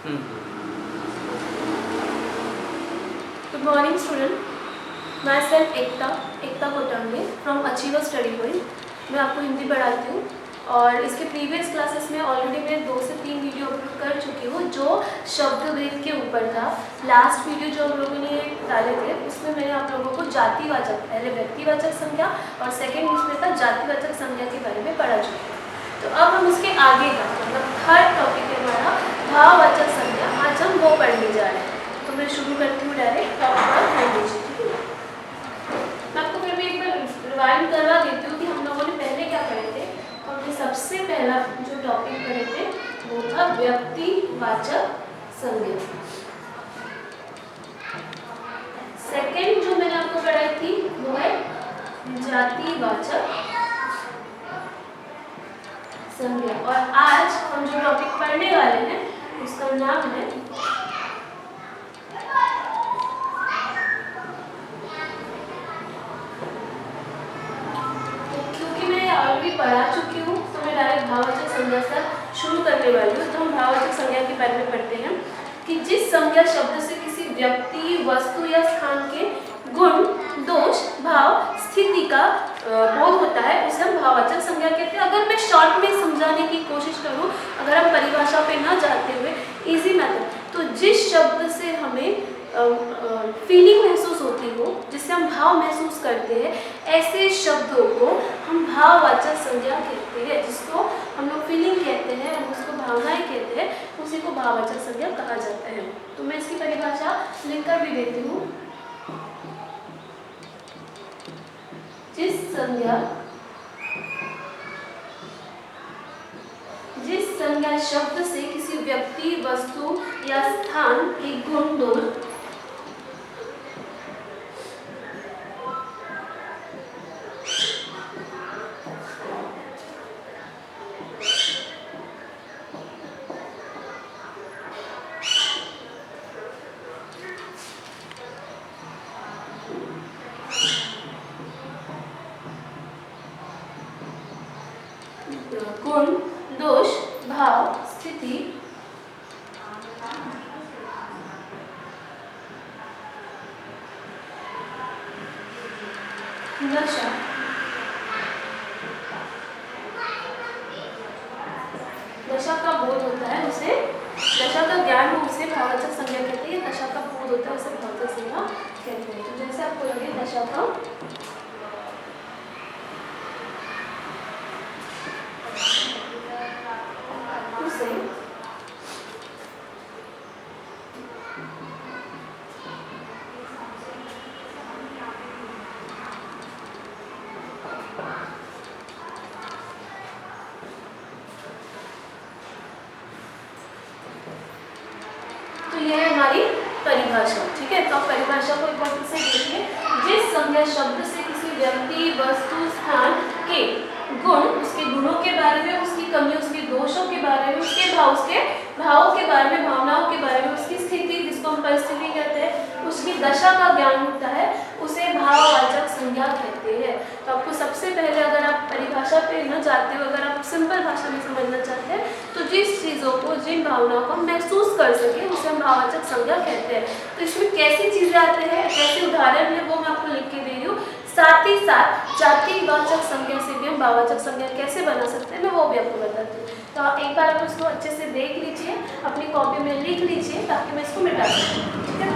Good morning, student. Myself Ekta Kotange from Achiever Study Point. मैं आपको हिंदी पढ़ाती हूँ और इसके प्रीवियस क्लासेस में ऑलरेडी मैं 2 से 3 वीडियो अपलोड कर चुकी हूँ जो शब्द भेद के ऊपर था। लास्ट वीडियो जो हम लोगों ने डाले थे उसमें मैंने आप लोगों को जातिवाचक, पहले व्यक्तिवाचक संज्ञा और सेकेंड उसमें था जातिवाचक संज्ञा के बारे में पढ़ा चुके हैं। तो अब हम उसके आगे का मतलब थर्ड टॉपिक है हमारा भाववाचक संज्ञा। आज हम वो पढ़ने जा रहे हैं। तो मैं शुरू करती हूँ डायरेक्ट टॉपिक पर ध्यान दीजिए। मैं आपको फिर भी एक बार रिवाइंड करवा देती हूँ कि हम लोगों ने पहले क्या पढ़े थे। तो हमने सबसे पहला जो टॉपिक पढ़े थे वो था व्यक्तिवाचक संज्ञा। सेकेंड जो मैंने आपको पढ़ाई थी वो है जातिवाचक संज्ञा। और आज हम जो टॉपिक पढ़ने वाले हैं उसका नाम है क्योंकि मैं ऑलरेडी पढ़ा चुकी हूँ तो मैं डायरेक्ट भाववाचक संज्ञा से शुरू करने वाली हूँ। तो हम भाववाचक संज्ञा के बारे में पढ़ते हैं कि जिस संज्ञा शब्द से किसी व्यक्ति, वस्तु या स्थान के गुण, दोष, भाव, स्थिति का बोध होता है उसे हम भाववाचक संज्ञा कहते हैं। अगर मैं शॉर्ट में समझाने की कोशिश करूं, अगर हम परिभाषा पे ना जाते हुए इजी मेथड, तो जिस शब्द से हमें फीलिंग महसूस होती हो, जिससे हम भाव महसूस करते हैं, ऐसे शब्दों को हम भाववाचक संज्ञा कहते हैं। जिसको हम लोग फीलिंग कहते हैं, हम उसको भावनाएं कहते हैं, उसी को भाववाचक संज्ञा कहा जाता है। तो मैं इसकी परिभाषा लिखकर भी देती हूँ। जिस संज्ञा शब्द से किसी व्यक्ति, वस्तु या स्थान के गुण, दोष, गुण, दोष, भाव, स्थिति, नशा, नशा का बोध होता है उसे, नशा का ज्ञान हो उसे भाववाचक संज्ञा कहते हैं। नशा का बोध होता है उसे भाववाचक संज्ञा कहते हैं। तो जैसे आपको लगे नशा का उसे तो यह है हमारी परिभाषा। ठीक है, तो परिभाषा को एक बार फिर से देखिए। जिस संज्ञा शब्द से किसी व्यक्ति, वस्तु, स्थान के गुण, उसके गुणों के बारे में, उसकी कमियों, उसके दोषों के बारे में, उसके भावों के बारे में, भावनाओं के बारे में, उसकी स्थिति जिसको हम परिस्थिति कहते हैं, उसकी दशा का ज्ञान होता है, उसे भाववाचक संज्ञा कहते हैं। तो आपको सबसे पहले अगर आप परिभाषा पे न जाते हो, अगर आप सिंपल भाषा में समझना चाहते हैं, तो जिस चीज़ों को, जिन भावनाओं को हम महसूस कर सके उसे हम भाववाचक संज्ञा कहते हैं। तो इसमें कैसी चीज़ें आते हैं, कैसे उदाहरण है वो मैं आपको लिख के दे रही हूँ। साथ ही साथ जातिवाचक संज्ञा से भी हम भाववाचक संज्ञा कैसे बना सकते हैं मैं वो भी आपको बताती हूँ। तो आप एक बार आप उसको अच्छे से देख लीजिए, अपनी कॉपी में लिख लीजिए ताकि मैं इसको मिटा सकूँ। ठीक है,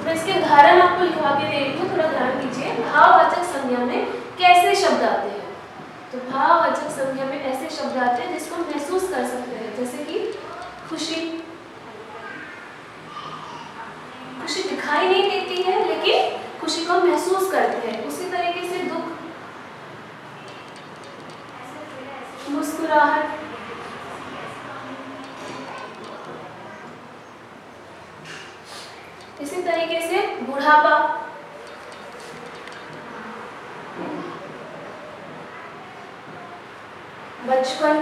मैं इसके उदाहरण आपको लिखवा के दे रही हूँ, थोड़ा ध्यान दीजिए। भाववाचक संज्ञा में कैसे शब्द आते हैं? तो भाववाचक संज्ञा में ऐसे शब्द आते हैं जिसको हम महसूस कर सकते हैं, जैसे कि खुशी। खुशी दिखाई नहीं देती है लेकिन खुशी को महसूस करते हैं। उसी तरीके से दुख, मुस्कुराहट, इसी तरीके से बुढ़ापा, बचपन,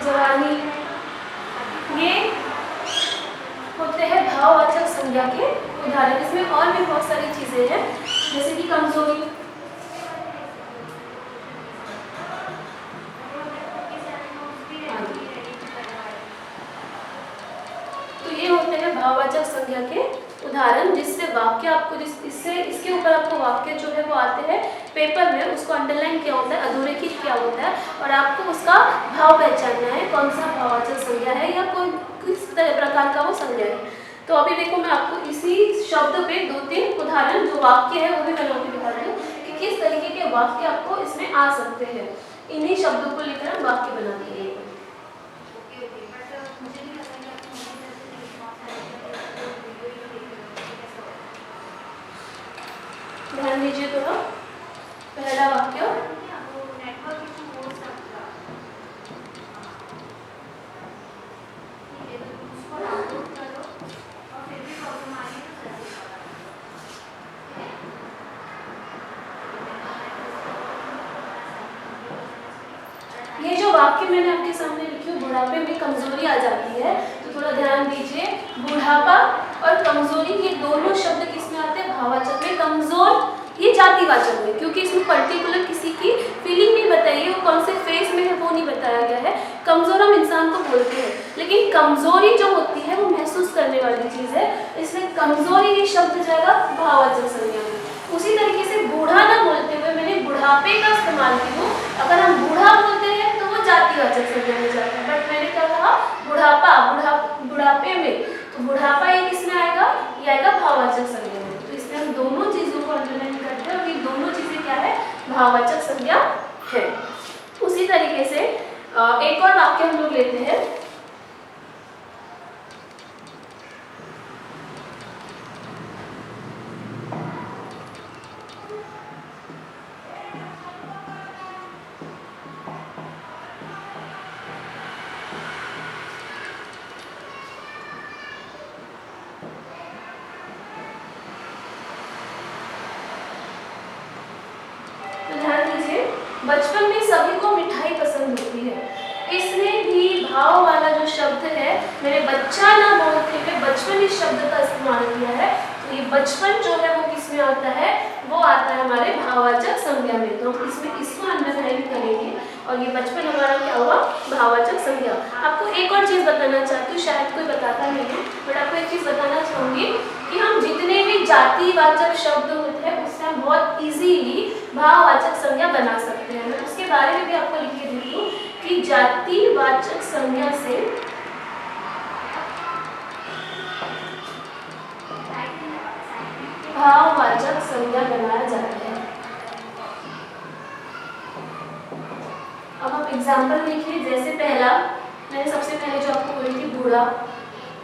जवानी, ये होते हैं भाववाचक संज्ञा के उदाहरण। इसमें और भी बहुत सारी चीजें हैं, जैसे कि कमजोरी, तो ये होते हैं भाववाचक संज्ञा के उदाहरण, जिससे वाक्य आपको इससे इसके ऊपर आपको वाक्य जो है वो आते हैं पेपर में, उसको अंडरलाइन किया होता है, अधोरेखित किया होता है, और आपको उसका भाव पहचानना है, कौन सा भाववाचक संज्ञा है या कोई किस प्रकार का वो संज्ञा है। तो अभी देखो मैं आपको इसी शब्द पे 2-3 उदाहरण जो वाक्य है वो भी मैं आपको दिखा रही हूँ कि किस तरीके के वाक्य आपको इसमें आ सकते हैं। इन्हीं शब्दों को लेकर हम वाक्य बनाते हैं। ध्यान दीजिए थोड़ा। पहला वाक्य, ये जो वाक्य मैंने आपके सामने लिखी है, बुढ़ापे में कमजोरी आ जाती है, तो थोड़ा ध्यान दीजिए। बुढ़ापा और कमजोरी ये दोनों शब्द किसमें आते हैं? भाववाचक में। कमजोर ये जातिवाचक में, क्योंकि इसमें पर्टिकुलर किसी की फीलिंग नहीं बताई है, वो कौन से फेज में है वो नहीं बताया गया है। कमजोर हम इंसान को बोलते हैं, लेकिन कमजोरी जो होती है वो महसूस करने वाली चीज है, इसलिए कमजोरी ये शब्द जाएगा भाववाचक संज्ञा में। उसी तरीके से बूढ़ा ना बोलते हुए मैंने बुढ़ापे का इस्तेमाल किया हूँ। अगर हम बूढ़ा बोलते हैं तो वो जातिवाचक संज्ञा में जाता है, बट मैंने क्या कहा? बुढ़ापा, बुढ़ापे में, तो बुढ़ापा ये किसमें आएगा? ये आएगा भाववाचक संज्ञा में। तो इसलिए हम दोनों चीजों को अंडरलाइन करते हैं, और ये दोनों चीजें क्या है? भाववाचक संज्ञा है। उसी तरीके से एक और वाक्य हम लोग लेते हैं। बचपन में सभी को मिठाई पसंद होती है। इसमें भी भाव वाला जो शब्द है, मैंने बच्चा ना बोलते हुए बचपन इस शब्द का इस्तेमाल किया है, तो ये बचपन जो है वो किसमें आता है? वो आता है हमारे भाववाचक संज्ञा में। तो हम इसमें इसको अंडरलाइन करेंगे, और ये बचपन हमारा क्या हुआ? भाववाचक संज्ञा। आपको एक और चीज बताना चाहती हूँ, शायद कोई बताता नहीं है, बट आपको एक चीज बताना चाहूंगी कि हम जितने भी जातिवाचक शब्द होते हैं उससे हम बहुत इजीली भाववाचक संज्ञा बना सकते हैं। मैं उसके बारे में भी आपको लिख के देती हूँ कि जातिवाचक संज्ञा से भाववाचक संज्ञा बनाया जाता है। अब आप एग्जाम्पल देखिए, जैसे पहला मैंने सबसे पहले जो आपको बोली थी बूढ़ा,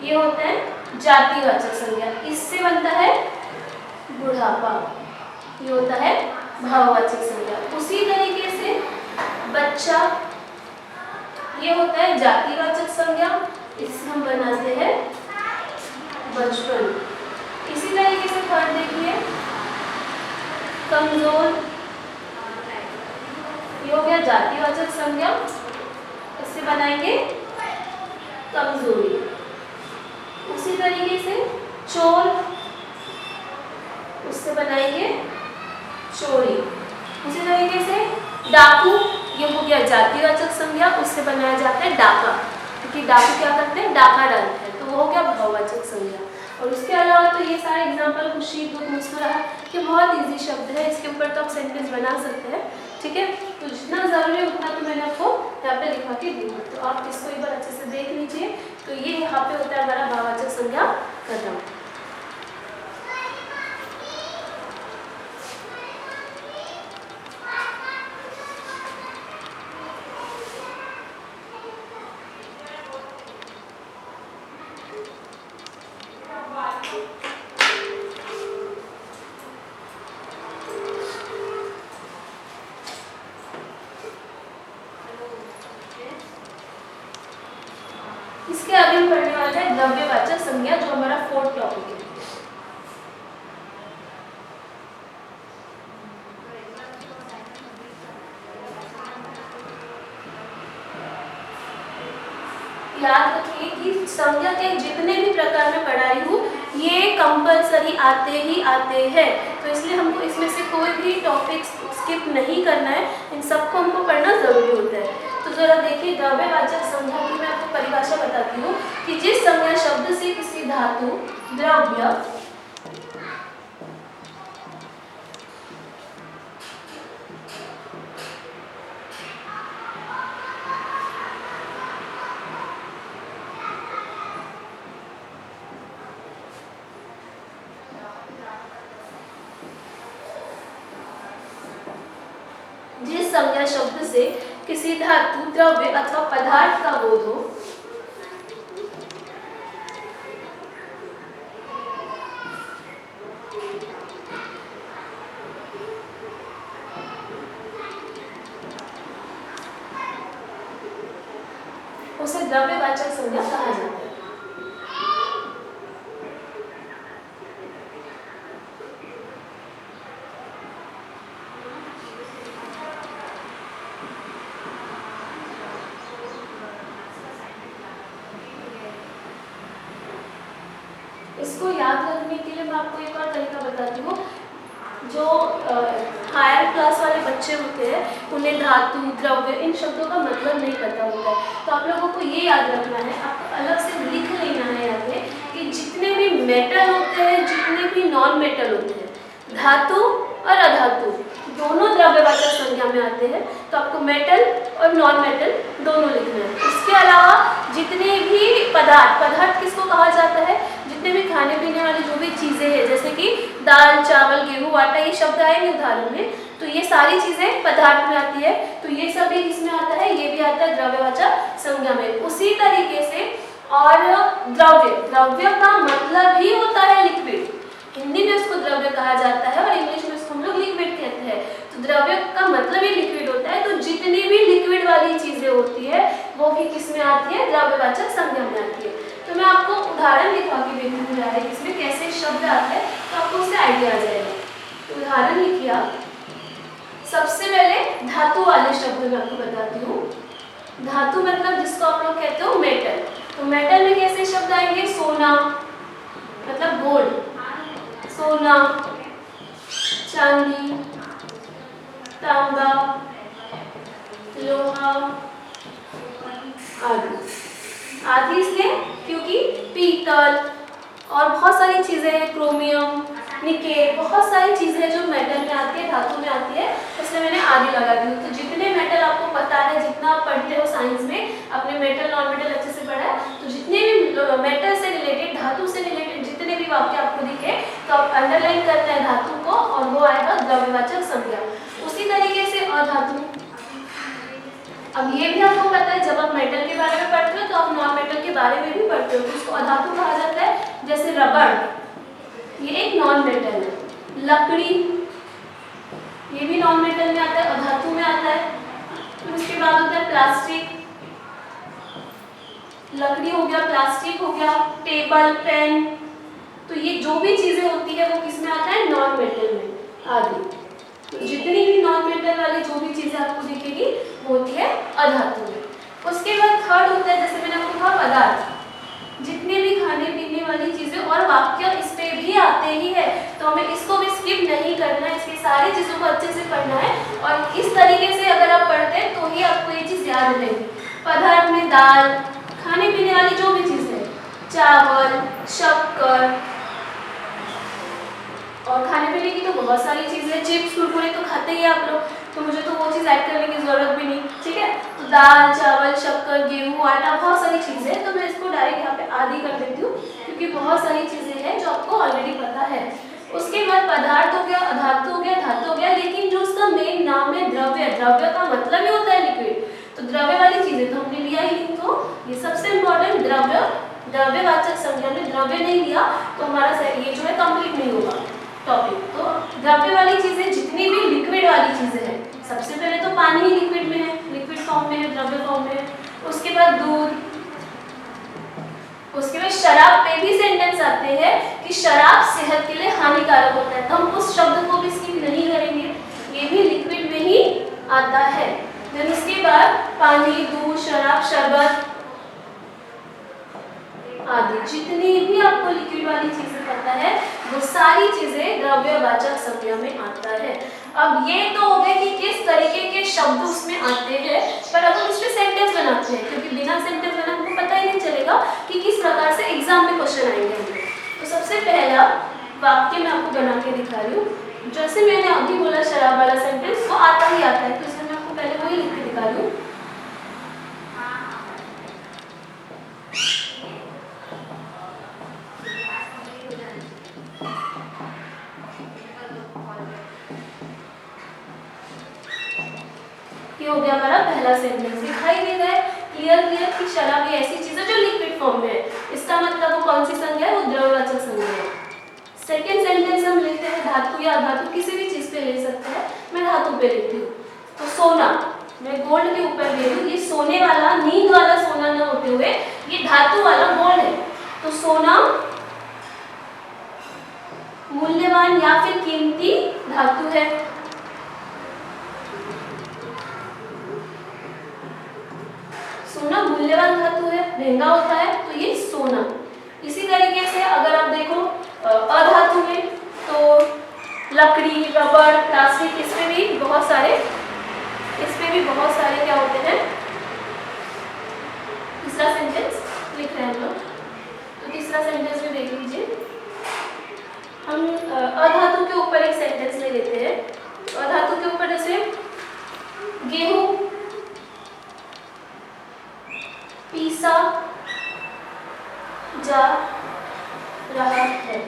ये होता है जातिवाचक संज्ञा, इससे बनता है बुढ़ापा, ये होता है भाववाचक संज्ञा। उसी तरीके से बच्चा, ये होता है जातिवाचक संज्ञा, इससे हम बनाते हैं बचपन। इसी तरीके से थर्ड देखिए, कमजोर, ये हो गया जातिवाचक संज्ञा, इससे बनाएंगे कमजोरी। उसी तरीके से चोर, उससे बनाएंगे चोरी। उसी तरीके से डाकू, ये हो गया जातिवाचक संज्ञा, उससे बनाया जाता है डाका, क्योंकि डाकू क्या करते हैं? डाका डालते हैं, तो वो हो गया भाववाचक संज्ञा। और उसके अलावा तो ये सारे एग्जाम्पल, खुशी, दुख, मुस्कुराहट, ये बहुत इजी शब्द है, इसके ऊपर तो आप सेंटेंस बना सकते हैं। ठीक है, तो जितना जरूरी है उतना तो मैंने आपको यहाँ पे लिखा के दी है, तो आप इसको एक बार अच्छे से देख लीजिए। तो ये यहाँ पे होता है हमारा भाववाचक संज्ञा कदम। इसके आगे हम पढ़ने वाले हैं द्रव्यवाचक संज्ञा, जो हमारा 4th टॉपिक है। याद रखिए कि संज्ञा के जितने भी प्रकार में पढ़ाई हूँ ये कंपलसरी आते ही आते हैं। तो इसलिए हमको इसमें से कोई भी टॉपिक स्किप नहीं करना है, इन सबको हमको पढ़ना ज़रूरी होता है। तो ज़रा देखिए, द्रव्यवाचक संज्ञा की मैं आपको परिभाषा बताती हूँ कि जिस संज्ञा शब्द से किसी धातु, द्रव्य जिस संज्ञा शब्द से किसी धातु, द्रव्य अथवा पदार्थ का बोध हो, उसे द्रव्यवाचक संज्ञा कहा जाता है। इसको याद रखने के लिए मैं आपको एक और तरीका बताती हूँ। जो हायर क्लास वाले बच्चे होते हैं उन्हें धातु, द्रव्य इन शब्दों का मतलब नहीं पता होता है, तो आप लोगों को ये याद रखना है, आपको अलग से लिख लेना है यहाँ पे कि जितने भी मेटल होते हैं, जितने भी नॉन मेटल होते हैं, धातु और अधातु दोनों द्रव्यवाचक संज्ञा में आते हैं। तो आपको मेटल और नॉन मेटल दोनों लिखना है। इसके अलावा जितने भी पदार्थ किसको कहा जाता है, जितने भी खाने पीने वाली जो भी चीज़ें हैं, जैसे कि दाल, चावल, गेहूँ, आटा, ये शब्द आएंगे उदाहरण में, तो ये सारी चीज़ें पदार्थ में आती है। तो ये सभी किसमें आता है, ये भी आता है द्रव्यवाचक संज्ञा में। उसी तरीके से और द्रव्य का मतलब ही होता है लिक्विड। हिंदी में उसको द्रव्य कहा जाता है और इंग्लिश में उसको हम लोग लिक्विड कहते हैं। तो द्रव्य का मतलब ही लिक्विड होता है। तो जितनी भी लिक्विड वाली चीज़ें होती है वो भी किसमें आती है, द्रव्यवाचक संज्ञा में आती है। तो मैं आपको उदाहरण लिखवा के देखने जा रही है इसमें कैसे शब्द आते हैं, तो आपको उससे आइडिया आ जाएगा। तो उदाहरण लिखिए आप। सबसे पहले धातु वाले शब्द मैं आपको बताती हूँ। धातु मतलब जिसको आप लोग कहते हो मेटल। तो मेटल में कैसे शब्द आएंगे, सोना मतलब गोल्ड, सोना, चांदी, तांबा, लोहा आदि इसलिए क्योंकि पीतल और बहुत सारी चीज़ें हैं, क्रोमियम, निकेल, बहुत सारी चीज़ें हैं जो मेटल में आती है, धातु में आती है, इसलिए मैंने आदि लगा दी। तो जितने मेटल आपको पता है, जितना आप पढ़ते हो साइंस में, आपने मेटल नॉन मेटल अच्छे से पढ़ा है, तो जितने भी मेटल से रिलेटेड, धातु से रिलेटेड जितने भी वाक्य आपको दिखे, तो आप अंडरलाइन करते हैं धातु को और वो आएगा द्रव्यवाचक संज्ञा। उसी तरीके से अधातु, अब ये भी आपको पता है, जब आप मेटल के बारे में पढ़ते हो तो आप नॉन मेटल के बारे में भी पढ़ते हो, तो उसको अधातु कहा जाता है। जैसे रबड़, ये एक नॉन मेटल है। लकड़ी, ये भी नॉन मेटल में आता है, अधातु में आता है। फिर उसके बाद होता है प्लास्टिक, लकड़ी हो गया, प्लास्टिक हो गया, टेबल, पेन, तो ये जो भी चीजें होती है वो किसमें आता है, नॉन मेटल में आदि। तो जितनी भी नॉन मेटल वाली जो भी चीजें आपको दिखेगी वो होती है अधातु में। उसके बाद थर्ड होता है, जैसे मैंने आपको कहा पदार्थ, जितने भी खाने पीने वाली चीजें, और वाक्य इस पे भी आते ही है, तो हमें इसको भी स्किप नहीं करना है, इसकी सारी चीजों को अच्छे से पढ़ना है। और इस तरीके से अगर आप पढ़ते हैं तो ही आपको ये चीज याद रहेगी। पदार्थ में दाल, खाने पीने वाली जो भी चीजें, चावल, शक्कर, और खाने पीने की तो बहुत सारी चीज़ें, चिप्स, कुरकुरे तो खाते ही आप लोग, तो मुझे तो वो चीज़ ऐड करने की ज़रूरत भी नहीं, ठीक है। तो दाल, चावल, शक्कर, गेहूँ, आटा, बहुत सारी चीज़ें हैं, तो मैं इसको डायरेक्ट यहाँ पे आदि कर देती हूँ, क्योंकि बहुत सारी चीज़ें हैं जो आपको ऑलरेडी पता है। उसके बाद पदार्थ हो गया, अधातु हो गया, धातु हो गया, लेकिन जो उसका मेन नाम है द्रव्य, द्रव्य का मतलब ही होता है लिक्विड। तो द्रव्य वाली चीज़ें तो हमने लिया ही नहीं, तो ये सबसे इम्पोर्टेंट द्रव्य, द्रव्यवाचक संज्ञा में द्रव्य नहीं लिया तो हमारा ये जो है कंप्लीट नहीं होगा टॉपिक। तो द्रव्य वाली चीजें जितनी भी लिक्विड वाली चीजें हैं, सबसे पहले तो पानी ही लिक्विड में है, लिक्विड फॉर्म में है, द्रव्य फॉर्म में है। उसके बाद दूध, उसके बाद शराब पे भी सेंटेंस आते हैं कि शराब सेहत के लिए हानिकारक होता है, तो हम उस शब्द को भी स्किप नहीं करेंगे, ये भी लिक्विड में ही आता है। देन उसके बाद पानी, दूध, शराब, शरबत आदि जितनी भी आपको लिक्विड वाली चीजें सारी चीजें द्रव्यवाचक संज्ञा में आता है। अब ये तो हो गए कि किस तरीके के शब्द उसमें आते हैं, पर अब हम इसमें सेंटेंस बनाते हैं, क्योंकि बिना सेंटेंस बना हमको पता ही नहीं चलेगा कि किस प्रकार से एग्जाम में क्वेश्चन आएंगे हमें। तो सबसे पहला वाक्य मैं आपको बना के दिखा रही हूँ। जैसे मैंने अभी बोला शराब वाला सेंटेंस, वो आता ही आता है, तो इसमें मैं आपको पहले वही लिख के दिखा रही हूँ। ये हो गया हमारा पहला सेंटेंस। दिखाई दे रहा है क्लियर कि शराब ये ऐसी चीज है जो लिक्विड फॉर्म में है। इसका मतलब वो कौन सी संज्ञा है? वो द्रव्यवाचक संज्ञा है। सेकेंड सेंटेंस हम लेते हैं धातु या अधातु, किसी भी चीज पे ले सकते हैं। मैं धातु पे लेती हूँ, तो सोना, मैं गोल्ड के ऊपर ले लूँ। ये सोने वाला, नींद वाला सोना न होते हुए ये धातु वाला गोल्ड है। तो सोना मूल्यवान या फिर कीमती धातु है। सोना मूल्यवान धातु है, महंगा होता है, तो ये सोना। इसी तरीके से अगर आप देखो अधातु में, तो लकड़ी, रबड़, प्लास्टिक, इसमें भी बहुत सारे क्या होते हैं। तीसरा सेंटेंस लिख रहे हैं हम लोग, तो तीसरा सेंटेंस में देख लीजिए, हम अधातु के ऊपर एक सेंटेंस ले लेते हैं। तो अधातु के ऊपर जैसे गेहूं पीसा जा रहा है।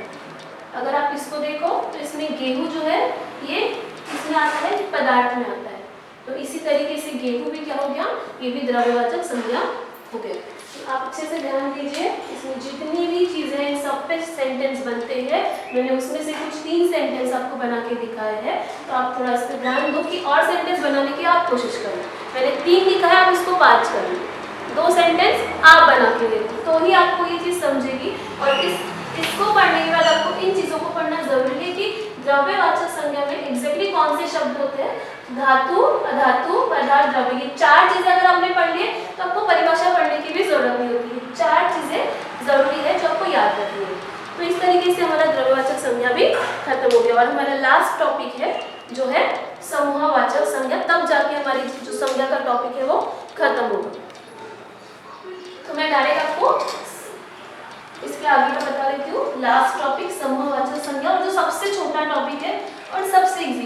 अगर आप इसको देखो तो इसमें गेहूं जो है ये इसमें आता है, पदार्थ में आता है। तो इसी तरीके से गेहूं भी क्या हो गया? ये भी द्रव्यवाचक संज्ञा हो गया। तो आप अच्छे से ध्यान दीजिए, इसमें जितनी भी चीजें हैं सब पे सेंटेंस बनते हैं। मैंने उसमें से कुछ 3 सेंटेंस आपको बना के दिखाए हैं, तो आप थोड़ा इस पर ध्यान दो कि और सेंटेंस बनाने की आप कोशिश करें। मैंने 3 लिखा है, आप इसको 5 करें। 2 सेंटेंस आप बना के देखो, तो ही आपको ये चीज समझेगी। और इसको पढ़ने के बाद आपको इन चीजों को पढ़ना जरूरी है कि द्रव्यवाचक संज्ञा में एग्जैक्टली कौन से शब्द होते हैं। धातु, अधातु, पदार्थ, द्रव्य, ये 4 चीजें अगर आपने पढ़ ली तो आपको परिभाषा पढ़ने की भी जरूरत नहीं होती है। 4 चीजें जरूरी है जो आपको याद रखनी है। तो इस तरीके से हमारा द्रव्यवाचक संज्ञा भी खत्म हो गया। और हमारा लास्ट टॉपिक है जो है समूहवाचक संज्ञा, तब जाके हमारी जो संज्ञा का टॉपिक है वो खत्म होगा। तो मैं डायरेक्ट आपको इसके आगे का बता देती हूँ। लास्ट टॉपिक समूहवाचक संज्ञा, और जो सबसे छोटा टॉपिक है और सबसे इजी